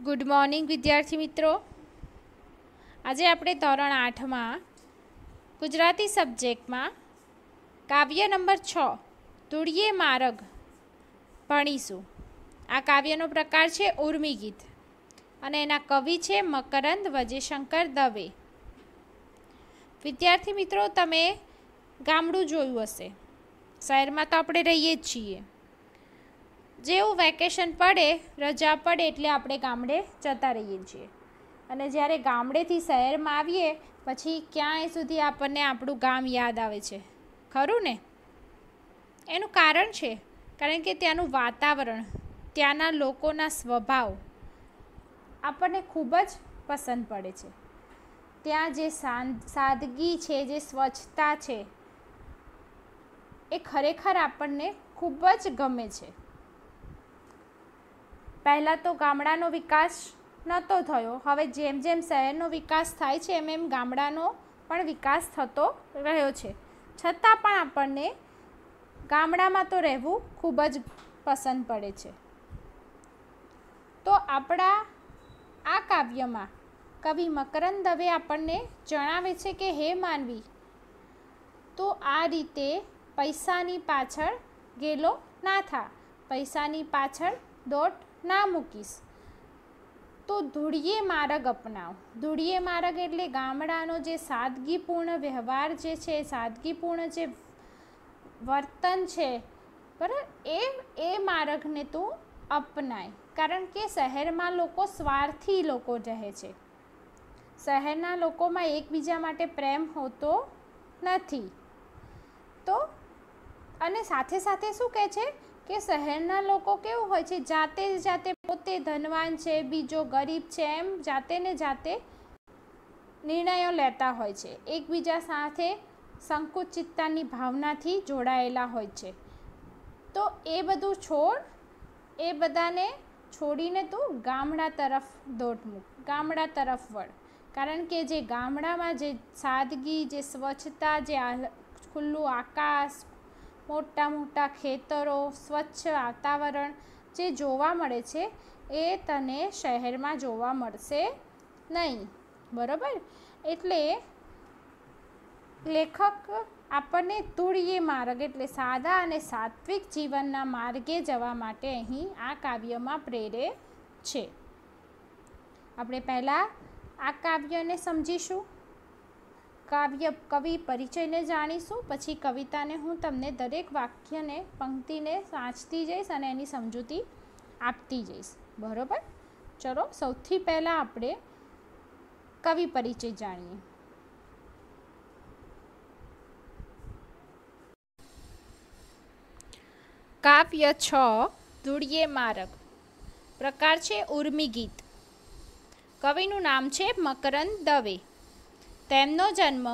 Good morning વિદ્યાર્થી મિત્રો। આજે આપણે ધોરણ 8માં ગુજરાતી સબ્જેક્ટમાં કાવ્ય નંબર 6 ધૂળિયે મારગ ભણીશું। આ કાવ્યનો પ્રકાર છે ઉર્મી ગીત અને એના કવિ છે મકરંદ વજેશંકર દવે। વિદ્યાર્થી મિત્રો, તમે ગામડું જોયું હશે, શહેરમાં તો આપણે રહીએ જ છીએ। જેવું વેકેશન પડે, રજા પડે એટલે આપણે ગામડે જતા રહીએ છીએ અને જ્યારે ગામડેથી શહેરમાં આવીએ પછી ક્યાંય સુધી આપણને આપણું ગામ યાદ આવે છે, ખરું ને? એનું કારણ છે કારણ કે ત્યાંનું વાતાવરણ, ત્યાંના લોકોના સ્વભાવ આપણને ખૂબ જ પસંદ પડે છે। ત્યાં જે સાદગી છે, જે સ્વચ્છતા છે, એ ખરેખર આપણને ખૂબ જ ગમે છે। પહેલાં તો ગામડાનો વિકાસ નહોતો થયો, હવે જેમ જેમ શહેરનો વિકાસ થાય છે એમ એમ ગામડાનો પણ વિકાસ થતો રહ્યો છે, છતાં પણ આપણને ગામડામાં તો રહેવું ખૂબ જ પસંદ પડે છે। તો આપણા આ કાવ્યમાં કવિ મકરંદ દવે આપણને જણાવે છે કે હે માનવી, તો આ રીતે પૈસાની પાછળ ગેલો ના થા, પૈસાની પાછળ દોટ ના મૂકીશ, તો ધૂળિયે મારગ અપનાવ। ધૂળિયે મારગ એટલે ગામડાનો જે સાદગીપૂર્ણ વ્યવહાર જે છે, સાદગીપૂર્ણ જે વર્તન છે, બરાબર, એ માર્ગને તું અપનાય। કારણ કે શહેરમાં લોકો સ્વાર્થી લોકો રહે છે, શહેરના લોકોમાં એકબીજા માટે પ્રેમ હોતો નથી। તો અને સાથે સાથે શું કહે છે કે શહેરના લોકો કેવું હોય છે, જાતે પોતે ધનવાન છે, બીજો ગરીબ છે, એમ જાતે ને જાતે નિર્ણયો લેતા હોય છે, એકબીજા સાથે સંકુચિતતાની ભાવનાથી જોડાયેલા હોય છે। તો એ બધું છોડ, એ બધાને છોડીને તું ગામડા તરફ દોટ મૂક, ગામડા તરફ વળ। કારણ કે જે ગામડામાં જે સાદગી, જે સ્વચ્છતા, જે ખુલ્લું આકાશ, મોટા મોટા ખેતરો, સ્વચ્છ વાતાવરણ જે જોવા મળે છે એ તને શહેરમાં જોવા મળશે નહીં, બરાબર? એટલે લેખક આપણને ધૂળિયે માર્ગ એટલે સાદા અને સાત્વિક જીવનના માર્ગે જવા માટે અહીં આ કાવ્યમાં પ્રેરે છે। આપણે પહેલાં આ કાવ્યને સમજીશું, કવિ પરિચયને જાણીશું, પછી કવિતાને હું તમને દરેક વાક્યને, પંક્તિને વાંચતી જઈશ અને એની સમજૂતી આપતી જઈશ, બરાબર? ચલો, સૌથી પહેલાં આપણે કવિ પરિચય જાણીએ। કાવ્ય 6 ધૂળિયે મારગ, પ્રકાર છે ઉર્મી ગીત। કવિનું નામ છે મકરંદ દવે। તેમનો જન્મ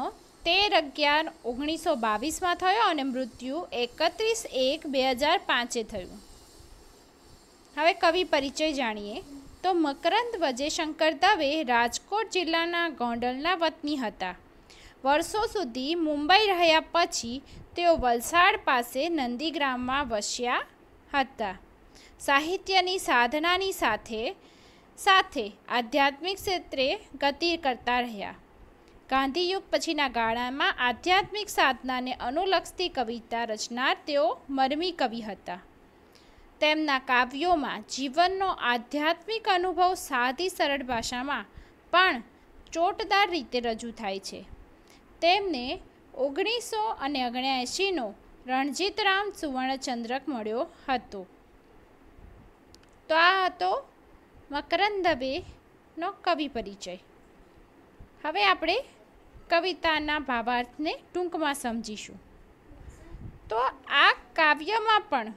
13/11/1922 થયો અને મૃત્યુ 31/1/2005 થયું। હવે કવિ પરિચય જાણીએ તો મકરંદ વજેશંકર દવે રાજકોટ જિલ્લાના ગોંડલના વતની હતા। વર્ષો સુધી મુંબઈ રહ્યા પછી તેઓ વલસાડ પાસે નંદીગ્રામમાં વસ્યા હતા। સાહિત્યની સાધનાની સાથે સાથે આધ્યાત્મિક ક્ષેત્રે ગતિ કરતા રહ્યા। ગાંધીયુગ પછીના ગાળામાં આધ્યાત્મિક સાધનાને અનુલક્ષતી કવિતા રચનાર તેઓ મરમી કવિ હતા। તેમના કાવ્યોમાં જીવનનો આધ્યાત્મિક અનુભવ સાદી સરળ ભાષામાં પણ ચોટદાર રીતે રજૂ થાય છે। તેમને 1979નો રણજીતરામ સુવર્ણચંદ્રક મળ્યો હતો। તો આ હતો મકરંદ દવેનો કવિ પરિચય। હવે આપણે કવિતાના ભાવાર્થને ટૂંકમાં સમજીશું। તો આ કાવ્યમાં પણ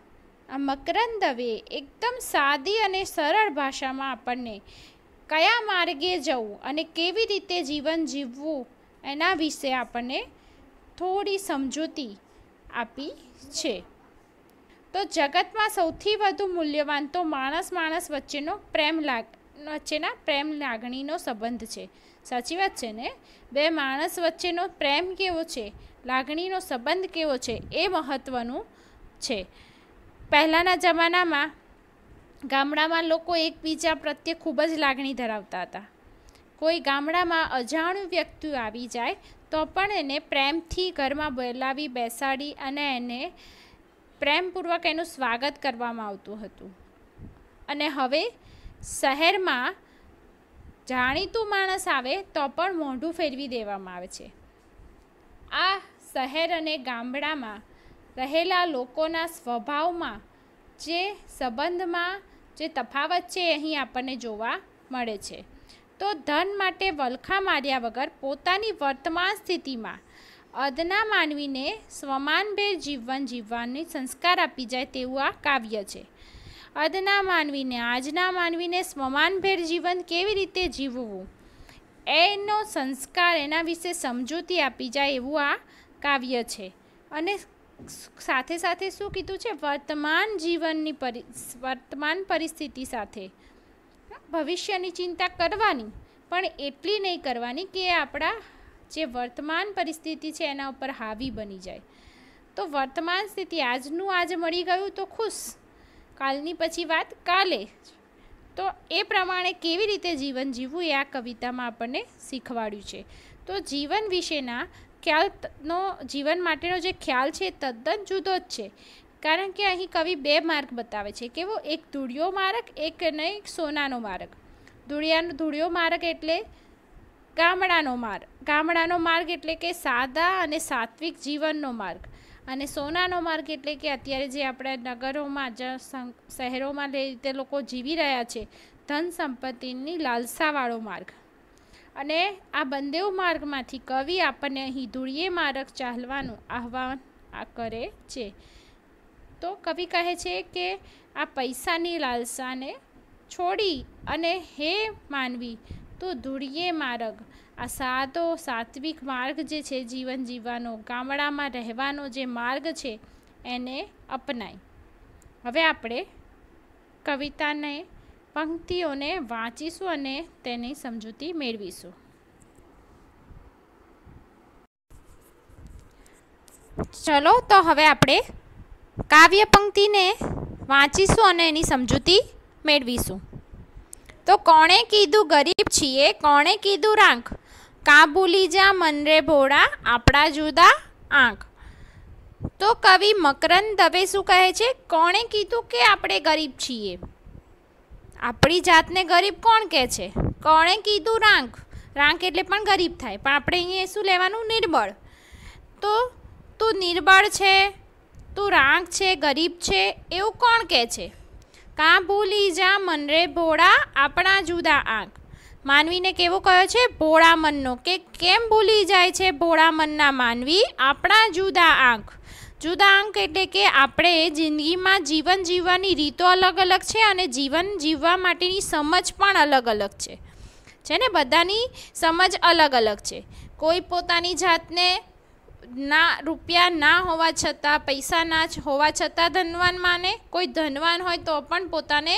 આ મકરંદ દવે એકદમ સાદી અને સરળ ભાષામાં આપણને કયા માર્ગે જવું અને કેવી રીતે જીવન જીવવું એના વિશે આપણને થોડી સમજૂતી આપી છે। તો જગતમાં સૌથી વધુ મૂલ્યવાન તો માણસ વચ્ચેનો પ્રેમ લાગણીનો સંબંધ છે। સાચી વાત છે ને? બે માણસ વચ્ચેનો પ્રેમ કેવો છે, લાગણીનો સંબંધ કેવો છે, એ મહત્ત્વનું છે। પહેલાંના જમાનામાં ગામડામાં લોકો એકબીજા પ્રત્યે ખૂબ જ લાગણી ધરાવતા હતા. કોઈ ગામડામાં અજાણ્યું વ્યક્તિ આવી જાય તો પણ એને પ્રેમથી ઘરમાં બોલાવી બેસાડી અને એને પ્રેમપૂર્વક એનું સ્વાગત કરવામાં આવતું હતું. અને હવે શહેરમાં જાણીતું માણસ આવે તો પણ મોઢું ફેરવી દેવામાં આવે છે. આ શહેર અને ગામડામાં રહેલા લોકોના સ્વભાવમાં જે સંબંધમાં જે તફાવત છે અહીં આપણને જોવા મળે છે. તો ધન માટે વલખા માર્યા વગર પોતાની વર્તમાન સ્થિતિમાં અદના માનવીને સ્વમાનભેર જીવન જીવવાની સંસ્કાર આપી જાય તેવું આ કાવ્ય છે. અદના માનવીને આજના માનવીને સ્વમાનભેર જીવન કેવી રીતે જીવવું એનો સંસ્કાર, એના વિશે સમજૂતી આપી જાય એવું આ કાવ્ય છે. અને સાથે સાથે શું કીધું છે? વર્તમાન પરિસ્થિતિ સાથે ભવિષ્યની ચિંતા કરવાની, પણ એટલી નહીં કરવાની કે આપણા જે વર્તમાન પરિસ્થિતિ છે એના ઉપર હાવી બની જાય. તો વર્તમાન સ્થિતિ આજનું આજ મળી ગયું તો ખુશ, કાલની પછી વાત કાલે. તો એ પ્રમાણે કેવી રીતે જીવન જીવવું એ આ કવિતામાં આપણને શીખવાડ્યું છે. તો જીવન વિશેના ખ્યાલનો, જીવન માટેનો જે ખ્યાલ છે એ તદ્દન જુદો જ છે. કારણ કે અહીં કવિ બે માર્ગ બતાવે છે. કેવો? એક ધૂળિયો માર્ગ, એક સોનાનો માર્ગ. ધૂળિયો માર્ગ એટલે ગામડાનો માર્ગ એટલે કે સાદા અને સાત્વિક જીવનનો માર્ગ. અને સોનાનો માર્ગ એટલે કે અત્યારે જે આપણે નગરોમાં, શહેરોમાં જે રીતે લોકો જીવી રહ્યા છે, ધન સંપત્તિની લાલસાવાળો માર્ગ. અને આ બંને માર્ગમાંથી કવિ આપણને અહીં ધૂળિયે માર્ગ ચાલવાનું આહ્વાન કરે છે. તો કવિ કહે છે કે આ પૈસાની લાલસાને છોડી અને હે માનવી, તું ધૂળિયે માર્ગ, આ સાદો સાત્વિક માર્ગ જે છે જીવન જીવવાનો, ગામડામાં રહેવાનો જે માર્ગ છે એને અપનાય. હવે આપણે કવિતાને પંક્તિઓને વાંચીશું અને તેની સમજૂતી મેળવીશું. ચલો તો હવે આપણે કાવ્ય પંક્તિને વાંચીશું અને એની સમજૂતી મેળવીશું. તો કોણે કીધું ગરીબ છીએ, કોણે કીધું રાંક, કાં ભૂલી જા મન રે ભોળા, આપણા જુદા આંખ. તો કવિ મકરંદ દવે શું કહે છે? કોણે કીધું કે આપણે ગરીબ છીએ? આપણી જાતને ગરીબ કોણ કહે છે? કોણે કીધું રાંક, રાંક એટલે પણ ગરીબ થાય, પણ આપણે અહીંયા શું લેવાનું? નિર્બળ. તો તું નિર્બળ છે, તું રાંક છે, ગરીબ છે, એવું કોણ કહે છે? કાં ભૂલી જા મન રે ભોળા, આપણા જુદા આંખ. માનવીને કેવો કહ્યો છે? ભોળા મનનો. કે કેમ ભૂલી જાય છે ભોળા મનના માનવી આપણા જુદા આંખ? જુદા આંક એટલે કે આપણે જિંદગીમાં જીવન જીવવાની રીતો અલગ અલગ છે અને જીવન જીવવા માટેની સમજ પણ અલગ અલગ છે ને? બધાની સમજ અલગ અલગ છે. કોઈ પોતાની જાતને રૂપિયા ના હોવા છતાં, પૈસા ના હોવા છતાં ધનવાન માને, કોઈ ધનવાન હોય તો પણ પોતાને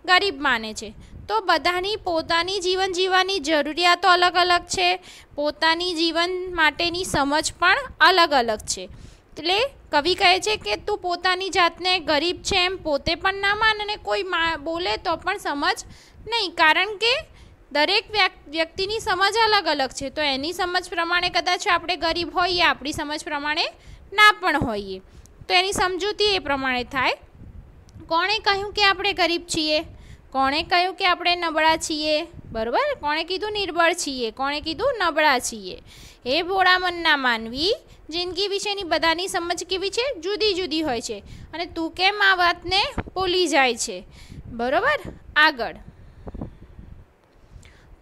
ગરીબ માને છે. તો બધાની પોતાની જીવન જીવવાની જરૂરિયાતો અલગ અલગ છે, પોતાની જીવન માટેની સમજ પણ અલગ અલગ છે. એટલે કવિ કહે છે કે તું પોતાની જાતને ગરીબ છે એમ પોતે પણ ના માન અને કોઈ બોલે તો પણ સમજ નહીં, કારણ કે દરેક વ્યક્તિની સમજ અલગ અલગ છે. તો એની સમજ પ્રમાણે કદાચ આપણે ગરીબ હોઈએ, આપણી સમજ પ્રમાણે ના પણ હોઈએ. તો એની સમજૂતી એ પ્રમાણે થાય. કોણે કહ્યું કે આપણે ગરીબ છીએ? કોણે કહ્યું કે આપણે નબળા છીએ? બરાબર. કોણે કીધું નિર્બળ છીએ? કોણે કીધું નબળા છીએ? એ ભોળા મનના માનવી, જિંદગી વિશેની બધાની સમજ કેવી છે? જુદી જુદી હોય છે. અને તું કેમ આ વાતને ભૂલી જાય છે? બરાબર. આગળ.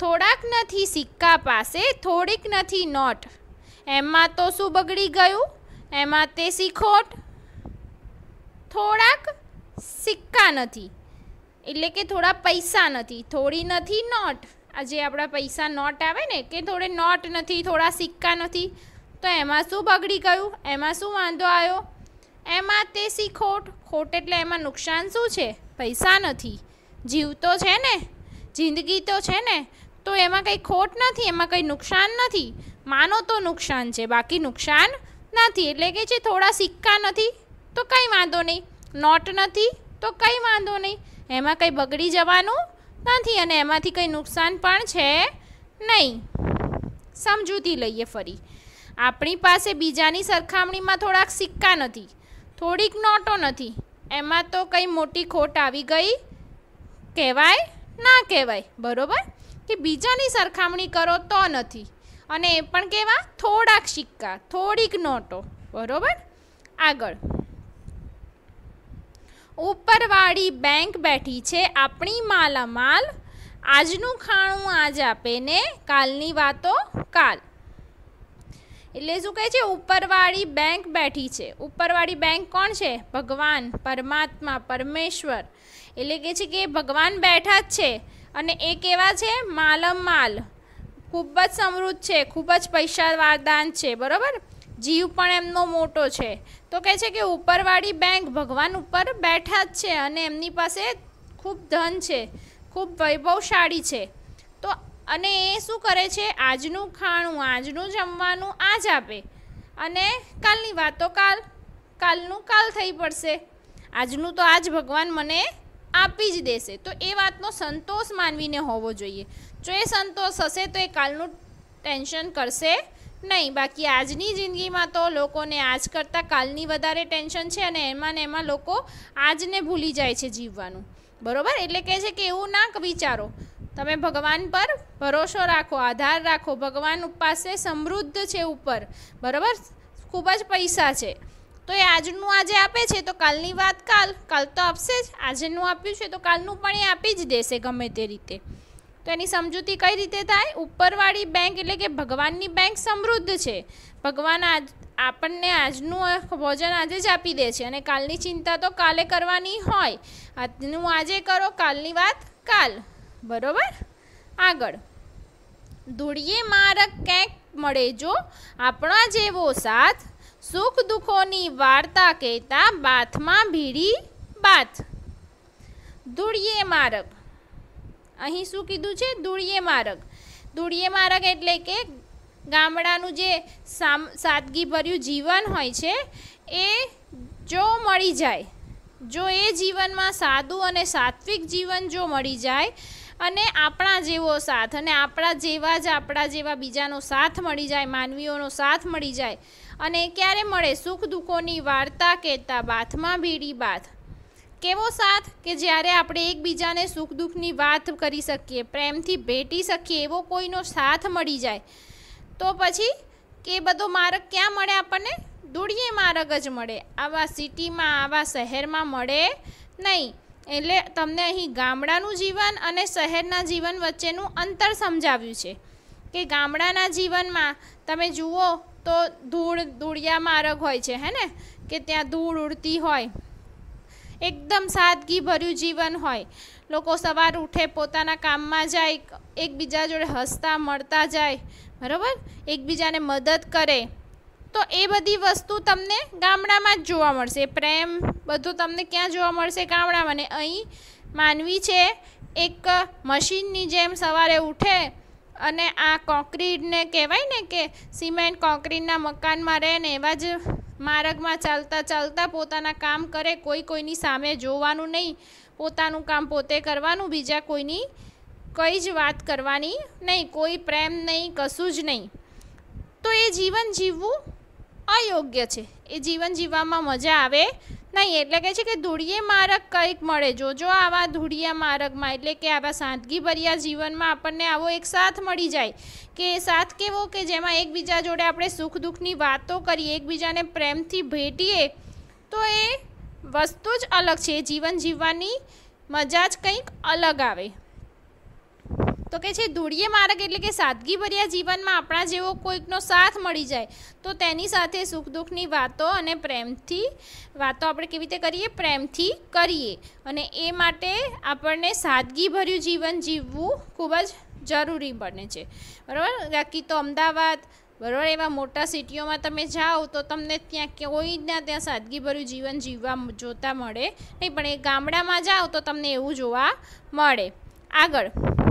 થોડાક નથી સિક્કા પાસે, થોડીક નથી નોટ, એમાં તો શું બગડી ગયું? એમાં તે શીખોટ. થોડાક સિક્કા નથી એટલે કે થોડા પૈસા નથી, થોડી નથી નોટ. આ જે આપણા પૈસા નોટ આવે ને, કે થોડે નોટ નથી, થોડા સિક્કા નથી, તો એમાં શું બગડી ગયું? એમાં શું વાંધો આવ્યો? એમાં તે શીખોટ. ખોટ એટલે એમાં નુકસાન શું છે? પૈસા નથી. જીવ તો છે ને, જિંદગી તો છે ને, તો એમાં કંઈ ખોટ નથી, એમાં કંઈ નુકસાન નથી. માનો તો નુકસાન છે, બાકી નુકસાન નથી. એટલે કે છે થોડા સિક્કા નથી તો કંઈ વાંધો નહીં, નોટ નથી તો કંઈ વાંધો નહીં, એમાં કંઈ બગડી જવાનું નથી અને એમાંથી કંઈ નુકસાન પણ છે નહીં. સમજૂતી લઈએ ફરી. આપણી પાસે બીજાની સરખામણીમાં થોડાક સિક્કા નથી, થોડીક નોટો નથી, એમાં તો કંઈ મોટી ખોટ આવી ગઈ કહેવાય ના કહેવાય. બરાબર કે બીજાની સરખામણી કરો તો નથી, અને એ પણ કેવા થોડાક સિક્કા, થોડીક નોટો. બરાબર. આગળ, ઉપરવાળી બેંક બેઠી છે આપણી માલામાલ, આજનું ખાણું આજ આપે ને કાલની વાતો કાલ. એટલે શું કહે છે? ઉપરવાળી બેંક બેઠી છે. ઉપરવાળી બેંક કોણ છે? ભગવાન, પરમાત્મા, પરમેશ્વર. એટલે કહે છે કે ભગવાન બેઠા જ છે અને એ કેવા છે? માલમાલ, ખૂબ જ સમૃદ્ધ છે, ખૂબ જ પૈસાવાળાન છે. બરાબર. જીવ પણ એમનો મોટો છે. તો કહે છે કે ઉપરવાળી બેંક ભગવાન ઉપર બેઠા જ છે અને એમની પાસે ખૂબ ધન છે, ખૂબ વૈભવશાળી છે. તો અને એ શું કરે છે? આજનું ખાણું, આજનું જમવાનું આજ આપે અને કાલની વાતો કાલ, કાલનું કાલ થઈ પડશે. આજનું તો આજ ભગવાન મને આપી જ દેશે. તો એ વાતનો સંતોષ માનવીને હોવો જોઈએ. જો એ સંતોષ હશે તો એ કાલનું ટેન્શન કરશે નહીં. બાકી આજની જિંદગીમાં તો લોકોને આજ કરતાં કાલની વધારે ટેન્શન છે અને એમાં ને એમાં લોકો આજને ભૂલી જાય છે જીવવાનું. બરાબર. એટલે કહે છે કે એવું ના વિચારો, તમે ભગવાન પર ભરોસો રાખો, આધાર રાખો. ભગવાન પાસે સમૃદ્ધ છે ઉપર. બરાબર. ખૂબ જ પૈસા છે. તો એ આજનું આજે આપે છે તો કાલની વાત કાલ, કાલ તો આપશે જ. આજનું આપ્યું છે તો કાલનું પણ એ આપી જ દેશે ગમે તે રીતે. તો એની સમજૂતી કઈ રીતે થાય? ઉપરવાળી બેંક એટલે કે ભગવાનની બેંક સમૃદ્ધ છે. ભગવાન આપણને આજનું ભોજન આજે જ આપી દે છે અને કાલની ચિંતા તો કાલે કરવાની હોય. આજનું આજે કરો, કાલની વાત કાલ. બરાબર. આગળ, ધૂળીએ મારક ક્યાંક મળે જો આપણા જેવો સાથ, સુખ દુઃખોની વાર્તા કહેતા બાથમાં ભીડી બાથ. ધૂળીએ મારક, અહીં શું કીધું છે? ધૂળીએ મારક. ધૂળીએ મારક એટલે કે ગામડાનું જે સાદગીભર્યું જીવન હોય છે એ જો મળી જાય, જો એ જીવનમાં સાદું અને સાત્વિક જીવન જો મળી જાય અને આપણા જેવો સાથ અને આપણા જેવા બીજાનો સાથ મળી જાય, માનવીઓનો સાથ મળી જાય. અને ક્યારે મળે? સુખ દુઃખોની વાર્તા કહેતા બાથમાં ભીડી બાથ. કેવો સાથ? કે જ્યારે આપણે એકબીજાને સુખ દુઃખની વાત કરી શકીએ, પ્રેમથી ભેટી શકીએ, એવો કોઈનો સાથ મળી જાય તો પછી કે બધો માર્ગ ક્યાં મળે આપણને? ધૂળીએ માર્ગ જ મળે. આવા સિટીમાં, આવા શહેરમાં મળે નહીં. એટલે તમને અહીં ગામડાનું જીવન અને શહેરના જીવન વચ્ચેનું અંતર સમજાવ્યું છે કે ગામડાના જીવનમાં તમે જુઓ તો ધૂળિયા માર્ગ હોય છે, હે ને, કે ત્યાં ધૂળ ઉડતી હોય, એકદમ સાદગીભર્યું જીવન હોય. લોકો સવાર ઉઠે, પોતાના કામમાં જાય, એકબીજા જોડે હસતા મળતા જાય. બરાબર. એકબીજાને મદદ કરે. તો એ બધી વસ્તુ તમને ગામડામાં જ જોવા મળશે. પ્રેમ બધું તમને ક્યાં જોવા મળશે? ગામડામાં. ને અહીં માનવી છે એક મશીનની જેમ સવારે ઉઠે અને આ કોન્ક્રીટને કહેવાય ને કે સિમેન્ટ કોન્ક્રીટના મકાનમાં રહે ને એવા જ માર્ગમાં ચાલતા ચાલતા પોતાના કામ કરે. કોઈની સામે જોવાનું નહીં, પોતાનું કામ પોતે કરવાનું, બીજા કોઈની કંઈ જ વાત કરવાની નહીં, કોઈ પ્રેમ નહીં, કશું જ નહીં. તો એ જીવન જીવવું અયોગ્ય છે. એ જીવન જીવવામાં મજા આવે નહીં. એટલે કહે છે કે ધૂળિયે માર્ગ કંઈક મળે જો આવા ધૂળિયા માર્ગમાં, એટલે કે આવા સાદગીભર્યા જીવનમાં આપણને આવો એક સાથ મળી જાય. કે સાથ કેવો? કે જેમાં એકબીજા જોડે આપણે સુખ દુઃખની વાતો કરીએ, એકબીજાને પ્રેમથી ભેટીએ, તો એ વસ્તુ જ અલગ છે. જીવન જીવવાની મજા જ કંઈક અલગ આવે. તો કે છે ધૂળિયે માર્ગ એટલે કે સાદગીભર્યા જીવનમાં આપણા જેવો કોઈકનો સાથ મળી જાય તો તેની સાથે સુખ દુઃખની વાતો અને પ્રેમથી વાતો આપણે કેવી રીતે કરીએ? પ્રેમથી કરીએ. અને એ માટે આપણને સાદગીભર્યું જીવન જીવવું ખૂબ જ જરૂરી બને છે. બરાબર. બાકી તો અમદાવાદ, બરાબર, એવા મોટા સિટીઓમાં તમે જાઓ તો તમને ત્યાં કોઈના ત્યાં સાદગીભર્યું જીવન જીવવા જોતા મળે નહીં, પણ એ ગામડામાં જાઓ તો તમને એવું જોવા મળે. આગળ,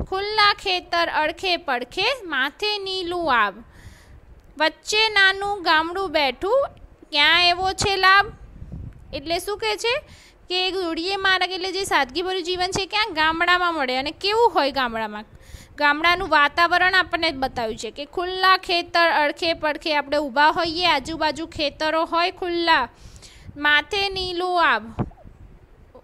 ખુલ્લા ખેતર અડખે પડખે, માથે નીલું આબ, વચ્ચે નાનું ગામડું બેઠું, ક્યાં એવો છે લાભ? એટલે શું કહે છે? કે ધૂળીએ માર્ગ એટલે જે સાદગીભર્યું જીવન છે ક્યાં ગામડામાં મળે. અને કેવું હોય ગામડામાં? ગામડાનું વાતાવરણ આપણને બતાવ્યું છે કે ખુલ્લા ખેતર, અડખે પડખે આપણે ઊભા હોઈએ, આજુબાજુ ખેતરો હોય ખુલ્લા, માથે નીલું આબ,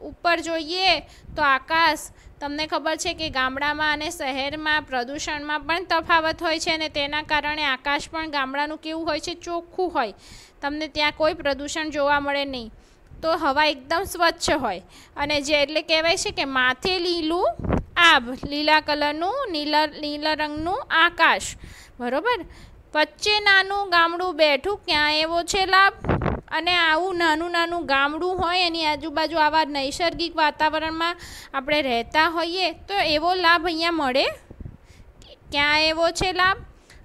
ઉપર જોઈએ તો આકાશ. તમને ખબર છે કે ગામડામાં અને શહેરમાં પ્રદૂષણમાં પણ તફાવત હોય છે અને તેના કારણે આકાશ પણ ગામડાનું કેવું હોય છે? ચોખ્ખું હોય. તમને ત્યાં કોઈ પ્રદૂષણ જોવા મળે નહીં. તો હવા એકદમ સ્વચ્છ હોય. અને જે એટલે કહેવાય છે કે માથે લીલું આબ, લીલા કલરનું, નીલા રંગનું આકાશ. બરાબર. વચ્ચે નાનું ગામડું બેઠું, ક્યાં એવો છે લાભ? અને આવું નાનું ગામડું હોય એની આજુબાજુ આવા નૈસર્ગિક વાતાવરણમાં આપણે રહેતા હોઈએ તો એવો લાભ અહીંયા મળે. ક્યાં એવો છે લાભ?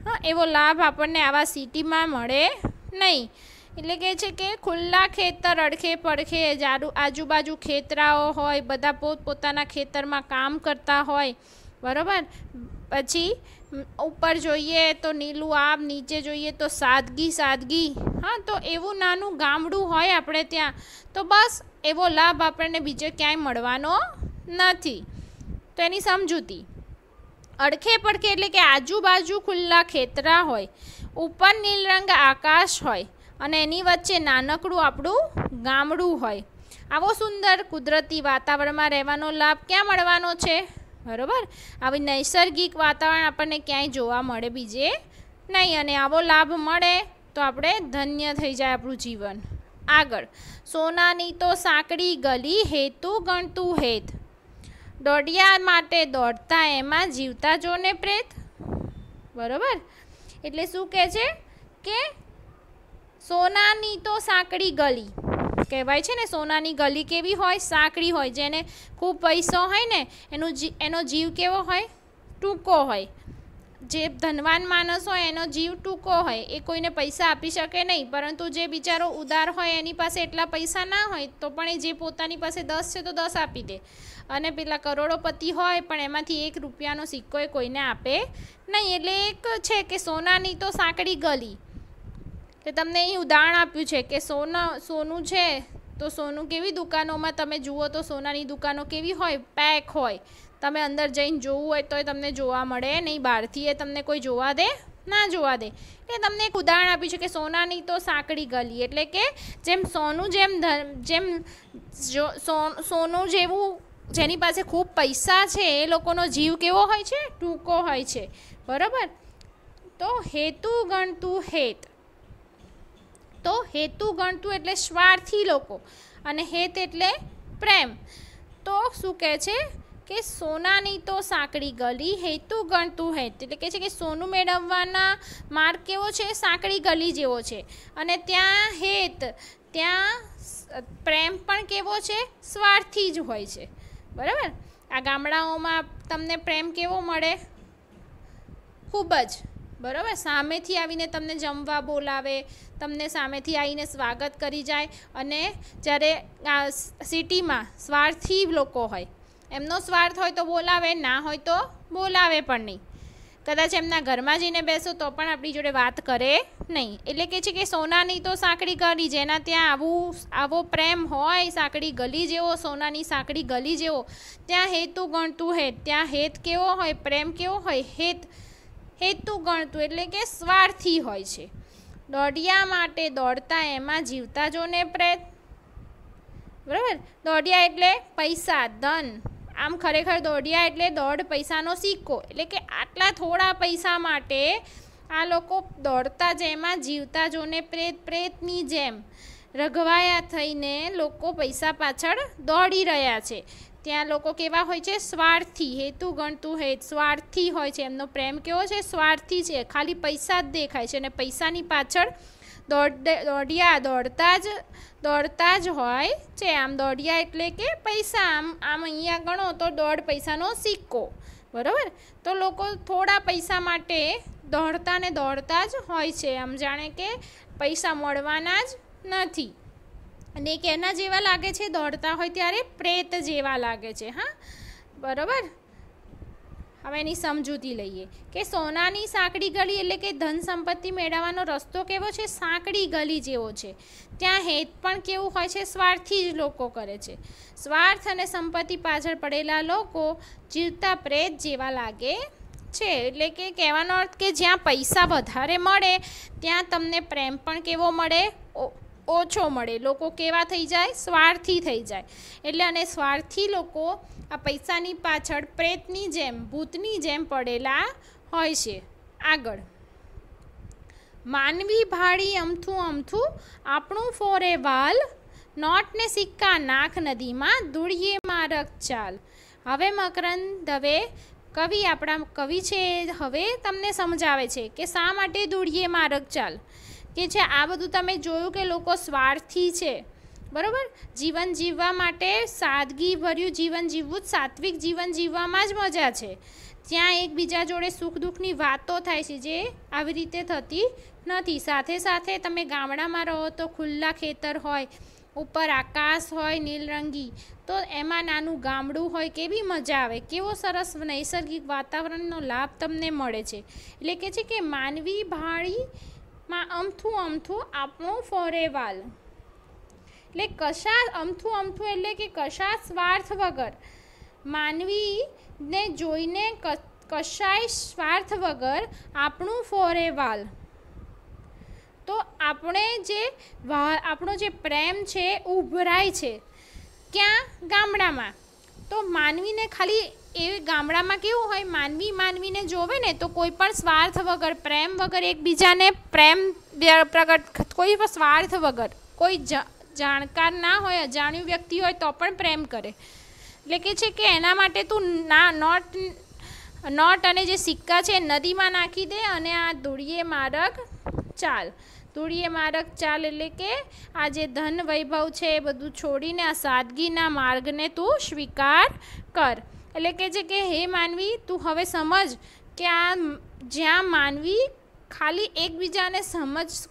હા, એવો લાભ આપણને આવા સિટીમાં મળે નહીં. એટલે કે છે કે ખુલ્લા ખેતર, અડખે પડખે આજુબાજુ ખેતરાઓ હોય, બધા પોતપોતાના ખેતરમાં કામ કરતા હોય. બરાબર. પછી ઉપર જોઈએ તો નીલું આબ, નીચે જોઈએ તો સાદગી. હા, તો એવું નાનું ગામડું હોય આપણે ત્યાં, તો બસ એવો લાભ આપણને બીજે ક્યાંય મળવાનો નથી. તો એની સમજૂતી. અડખે પડખે એટલે કે આજુબાજુ ખુલ્લા ખેતરા હોય, ઉપર નીલ રંગ આકાશ હોય અને એની વચ્ચે નાનકડું આપણું ગામડું હોય. આવો સુંદર કુદરતી વાતાવરણમાં રહેવાનો લાભ ક્યાં મળવાનો છે? બરાબર. આવી નૈસર્ગિક વાતાવરણ આપણને ક્યાંય જોવા મળે બીજે નહીં. અને આવો લાભ મળે તો આપણે ધન્ય થઈ જાય આપણું જીવન. આગળ, સોનાની તો સાંકડી ગલી, હેતુ ગણતું હેત, દોડિયા માટે દોડતા એમાં જીવતા જોને પ્રેત. બરાબર. એટલે શું કહે છે કે સોનાની તો સાંકડી ગલી કહેવાય છે ને. સોનાની ગલી કેવી હોય? સાંકડી હોય. જેને ખૂબ પૈસો હોય ને એનો જીવ કેવો હોય? ટૂંકો હોય. જે ધનવાન માણસ હોય એનો જીવ ટૂંકો હોય. એ કોઈને પૈસા આપી શકે નહીં. પરંતુ જે બિચારો ઉદાર હોય એની પાસે એટલા પૈસા ના હોય તો પણ એ જે પોતાની પાસે 10 છે તો 10 આપી દે. અને પેલા કરોડોપતિ હોય પણ એમાંથી 1 રૂપિયાનો સિક્કો એ કોઈને આપે નહીં. એટલે એક છે કે સોનાની તો સાંકડી ગલી. તો તમને અહીં ઉદાહરણ આપ્યું છે કે સોનું છે તો સોનું કેવી દુકાનોમાં તમે જુઓ તો સોનાની દુકાનો કેવી હોય? પેક હોય. તમે અંદર જઈને જોવું હોય તો તમને જોવા મળે નહીં. બહારથી એ તમને કોઈ જોવા દે ના જોવા દે. એટલે તમને એક ઉદાહરણ આપ્યું છે કે સોનાની તો સાંકડી ગલી. એટલે કે જેમ સોનું સોનું જેવું જેની પાસે ખૂબ પૈસા છે એ લોકોનો જીવ કેવો હોય છે? ટૂંકો હોય છે. બરાબર. તો હેતુ ગણતું હેત. તો હેતુ ગણતું એટલે સ્વાર્થી લોકો અને હેત એટલે પ્રેમ. તો શું કહે છે કે સોનાની તો સાંકડી ગલી, હેતુ ગણતું હેત. એટલે કહે છે કે સોનું મેળવવાના માર્ગ કેવો છે? સાંકડી ગલી જેવો છે. અને ત્યાં હેત, ત્યાં પ્રેમ પણ કેવો છે? સ્વાર્થી જ હોય છે. બરાબર. આ ગામડાઓમાં તમને પ્રેમ કેવો મળે? ખૂબ જ. બરાબર. સામેથી આવીને તમને જમવા બોલાવે, તમને સામેથી આવીને સ્વાગત કરી જાય. અને જ્યારે આ સિટીમાં સ્વાર્થી લોકો હોય, એમનો સ્વાર્થ હોય તો બોલાવે, ના હોય તો બોલાવે પણ નહીં. કદાચ એમના ઘરમાં જઈને બેસો તો પણ આપણી જોડે વાત કરે નહીં. એટલે કે છે કે સોનાની તો સાંકડી ગલી, જેના ત્યાં આવો પ્રેમ હોય, સાંકડી ગલી જેવો, સોનાની સાંકડી ગલી જેવો, ત્યાં હેતુ ગણતું હેત. ત્યાં હેત કેવો હોય? પ્રેમ કેવો હોય? હેતુ ગણતું એટલે કે સ્વાર્થી હોય છે. દોડિયા માટે દોડતા એમાં જીવતા જોને પ્રેત. બરાબર. દોડિયા એટલે પૈસા, ધન. આમ ખરેખર દોડિયા એટલે દોઢ પૈસાનો સિક્કો. એટલે કે આટલા થોડા પૈસા માટે આ લોકો દોડતા જેમાં જીવતા જોને પ્રેતની જેમ રઘવાયા થઈને લોકો પૈસા પાછળ દોડી રહ્યા છે. ત્યાં લોકો કેવા હોય છે? સ્વાર્થી. હેતુ ગણતું હેત. સ્વાર્થી હોય છે. એમનો પ્રેમ કેવો છે? સ્વાર્થી છે. ખાલી પૈસા જ દેખાય છે અને પૈસાની પાછળ દોડતા જ હોય છે. આમ દોડિયા એટલે કે પૈસા. આમ અહીંયા ગણો તો 1.5 પૈસાનો સિક્કો. બરાબર. તો લોકો થોડા પૈસા માટે દોડતા જ હોય છે. આમ જાણે કે પૈસા મળવાના જ નથી. અને કેના જેવા લાગે છે? દોડતા હોય ત્યારે પ્રેત જેવા લાગે છે. હા, બરાબર. હવે એની સમજૂતી લઈએ કે સોનાની સાંકડી ગલી એટલે કે ધન સંપત્તિ મેળવવાનો રસ્તો કેવો છે? સાંકડી ગલી જેવો છે. ત્યાં હેત પણ કેવું હોય છે? સ્વાર્થી જ લોકો કરે છે. સ્વાર્થ અને સંપત્તિ પાછળ પડેલા લોકો જીવતા પ્રેત જેવા લાગે છે. એટલે કે કહેવાનો અર્થ કે જ્યાં પૈસા વધારે મળે ત્યાં તમને પ્રેમ પણ કેવો મળે? ઓછો મળે. લોકો કેવા થઈ જાય? સ્વાર્થી થઈ જાય. એટલે અને સ્વાર્થી લોકો આ પૈસાની પાછળ પ્રેતની જેમ, ભૂતની જેમ પડેલા હોય છે. આગળ, માનવી ભાળી અમથું અમથું આપણું ફોરે વાલ, નોટ ને સિક્કા નાખ નદીમાં ધૂળીએ મારક ચાલ. હવે મકરંદ દવે કવિ, આપણા કવિ છે, હવે તમને સમજાવે છે કે શા માટે ધૂળીએ મારક ચાલ. કે છે આ બધું તમે જોયું કે લોકો સ્વાર્થી છે, બરાબર. જીવન જીવવા માટે સાદગીભર્યું જીવન જીવવું, સાત્વિક જીવન જીવવામાં જ મજા છે. ત્યાં એકબીજા જોડે સુખ દુઃખની વાતો થાય છે, જે આવી રીતે થતી નથી. સાથે સાથે તમે ગામડામાં રહો તો ખુલ્લા ખેતર હોય, ઉપર આકાશ હોય નીલરંગી, તો એમાં નાનું ગામડું હોય, કેવી મજા આવે, કેવો સરસ નૈસર્ગિક વાતાવરણનો લાભ તમને મળે છે. એટલે કે છે કે માનવી ભાળીમાં અમથું અમથું આપણું ફોરેવાલ, એટલે કશા અમથું અમથું એટલે કે કશા સ્વાર્થ વગર, માનવીને જોઈને કશાય સ્વાર્થ વગર આપણું ફોરેવાલ. તો આપણો જે પ્રેમ છે ઉભરાય છે. ક્યાં? ગામડામાં. તો માનવીને ખાલી એ ગામડામાં કેવું હોય, માનવીને જોવે ને તો કોઈ પણ સ્વાર્થ વગર, પ્રેમ વગર, એકબીજાને પ્રેમ પ્રગટ, કોઈ સ્વાર્થ વગર, કોઈ જાણકાર ના હોય, અજાણ્યું વ્યક્તિ હોય તો પણ પ્રેમ કરે. એટલે કે છે કે એના માટે તું નોટ અને જે સિક્કા છે નદીમાં નાખી દે અને આ ધૂળીએ મારગ ચાલ. ધૂળીએ મારગ ચાલ એટલે કે આ જે ધન વૈભવ છે એ બધું છોડીને આ સાદગીના માર્ગને તું સ્વીકાર કર. એટલે કે છે કે હે માનવી, તું હવે સમજ કે આ જ્યાં માનવી ખાલી એકબીજાને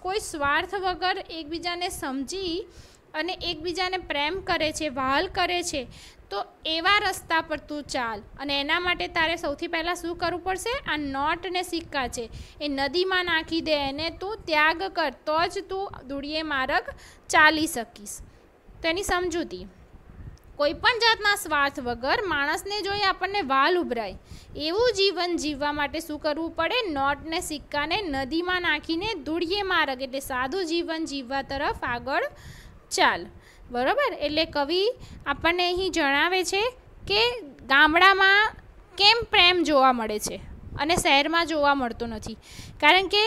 કોઈ સ્વાર્થ વગર એકબીજાને સમજી અને એકબીજાને પ્રેમ કરે છે, વહાલ કરે છે, તો એવા રસ્તા પર તું ચાલ. અને એના માટે તારે સૌથી પહેલાં શું કરવું પડશે? આ નોટ ને સિક્કા છે એ નદીમાં નાખી દે, એને તું ત્યાગ કર, તો જ તું ધૂળીએ માર્ગ ચાલી શકીશ. તેની સમજૂતી, કોઈ પણ જાતના સ્વાર્થ વગર માણસને જોઈ આપણને વાલ ઉભરાય એવું જીવન જીવવા માટે શું કરવું પડે? નોટ ને સિક્કાને નદીમાં નાખીને ધૂળીએ માર્ગ એટલે સાદું જીવન જીવવા તરફ આગળ ચાલ. બરાબર. એટલે કવિ આપણને અહીં જણાવે છે કે ગામડામાં કેમ પ્રેમ જોવા મળે છે અને શહેરમાં જોવા મળતો નથી. કારણ કે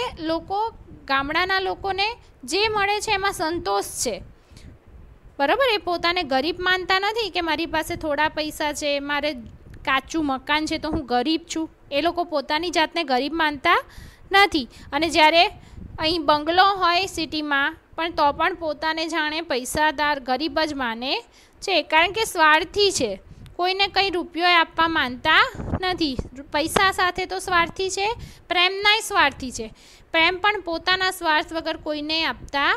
ગામડાના લોકોને જે મળે છે એમાં સંતોષ છે, બરાબર. એ પોતાને ગરીબ માનતા નથી કે મારી પાસે થોડા પૈસા છે, મારે કાચું મકાન છે તો હું ગરીબ છું. એ લોકો પોતાની જાતને ગરીબ માનતા નથી. અને જ્યારે અહીં બંગલો હોય સિટીમાં પણ તો પણ પોતાને જાણે પૈસાદાર, ગરીબ જ માને છે. કારણ કે સ્વાર્થી છે, કોઈને કંઈ રૂપિયો આપવા માનતા નથી. પૈસા સાથે તો સ્વાર્થી છે, પ્રેમનાય સ્વાર્થી છે. પ્રેમ પણ પોતાના સ્વાર્થ વગર કોઈને આપતા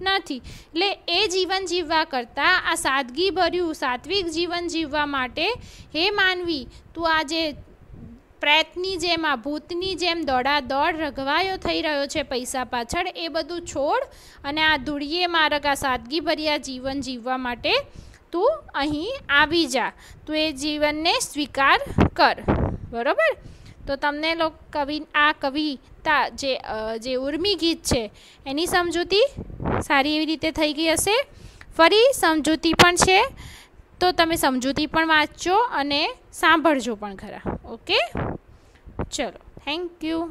નથી. એટલે એ જીવન જીવવા કરતાં આ સાદગીભર્યું સાત્વિક જીવન જીવવા માટે હે માનવી, તું આજે પ્રેતની જેમ, આ ભૂતની જેમ દોડાદોડ રઘવાયો થઈ રહ્યો છે પૈસા પાછળ, એ બધું છોડ અને આ ધૂળીએ માર્ગ, આ સાદગીભર્યા જીવન જીવવા માટે તું અહીં આવી જા. તું એ જીવનને સ્વીકાર કર. બરાબર. તો તમને આ કવિતા જે ઉર્મી ગીત છે એની સમજૂતી સારી એવી રીતે થઈ ગઈ હશે. ફરી સમજૂતી પણ છે તો તમે સમજૂતી પણ વાંચજો અને સાંભળજો પણ ખરા. ઓકે, ચલો, થેન્ક યુ.